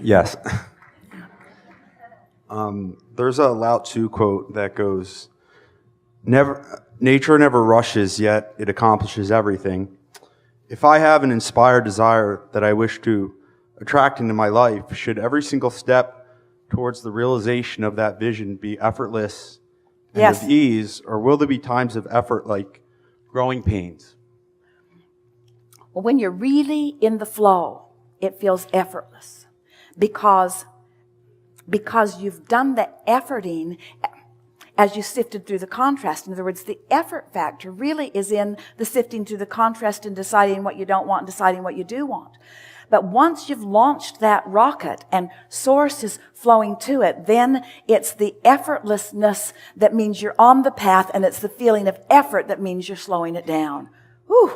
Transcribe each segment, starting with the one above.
Yes. There's a Lao Tzu quote that goes, nature never rushes, yet it accomplishes everything. If I have an inspired desire that I wish to attract into my life, should every single step towards the realization of that vision be effortless and Yes. of ease, or will there be times of effort like growing pains? Well, when you're really in the flow, it feels effortless because you've done the efforting as you sifted through the contrast. In other words, the effort factor really is in the sifting through the contrast and deciding what you don't want and deciding what you do want. But once you've launched that rocket and source is flowing to it, then it's the effortlessness that means you're on the path, and it's the feeling of effort that means you're slowing it down. Whew.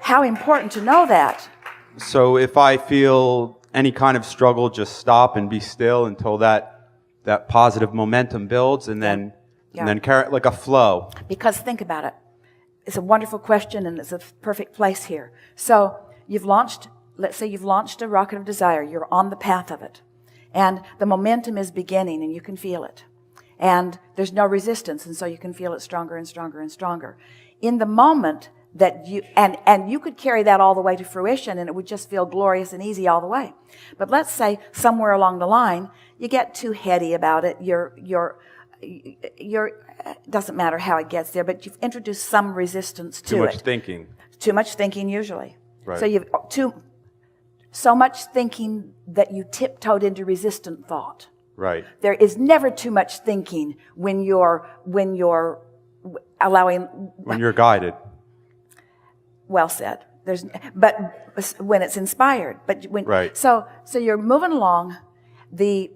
How important to know that. So if I feel any kind of struggle, just stop and be still until that positive momentum builds, and then carry it like a flow. Because think about it. It's a wonderful question, and it's a perfect place here. So let's say you've launched a rocket of desire. You're on the path of it. And the momentum is beginning, and you can feel it. And there's no resistance, and so you can feel it stronger and stronger and stronger. In the moment that and you could carry that all the way to fruition, and it would just feel glorious and easy all the way. But let's say somewhere along the line, you get too heady about it. Doesn't matter how it gets there, but you've introduced some resistance to it. Too much thinking. Too much thinking usually. Right. So you've so much thinking that you tiptoed into resistant thought. Right. There is never too much thinking when you're allowing. When you're guided. Well said. But when it's inspired. But when right. So you're moving along. The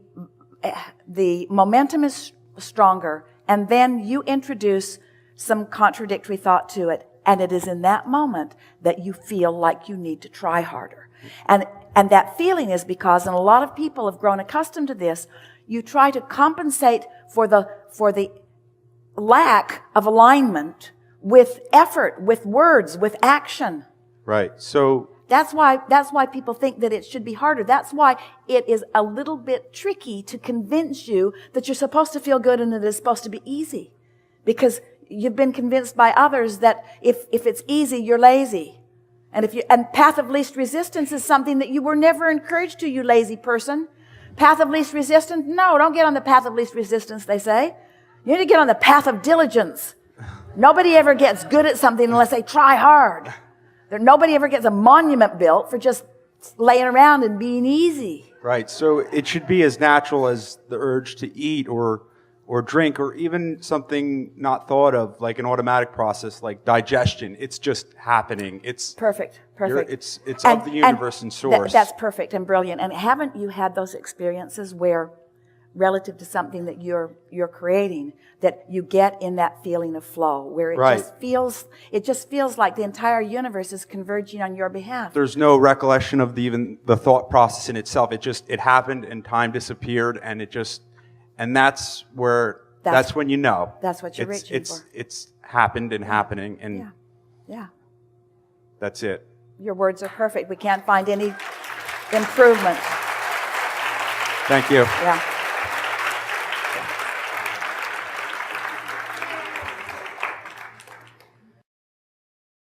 momentum is stronger, and then you introduce some contradictory thought to it, and it is in that moment that you feel like you need to try harder. And that feeling is because, and a lot of people have grown accustomed to this, you try to compensate for the lack of alignment with effort, with words, with action. Right. So that's why people think that it should be harder. That's why it is a little bit tricky to convince you that you're supposed to feel good and it is supposed to be easy. Because you've been convinced by others that if it's easy, you're lazy. And path of least resistance is something that you were never encouraged to, you lazy person. Path of least resistance? No, don't get on the path of least resistance, they say. You need to get on the path of diligence. Nobody ever gets good at something unless they try hard. Nobody ever gets a monument built for just laying around and being easy. Right. So it should be as natural as the urge to eat or drink, or even something not thought of, like an automatic process like digestion. It's just happening. It's perfect. It's of the universe and source. That's perfect and brilliant. And haven't you had those experiences where, relative to something that you're creating, that you get in that feeling of flow, where it just feels like the entire universe is converging on your behalf. There's no recollection of even the thought process in itself. It happened and time disappeared, and that's when you know. That's what you're reaching for. It's happened and happening, and yeah. That's it. Your words are perfect. We can't find any improvement. Thank you. Yeah.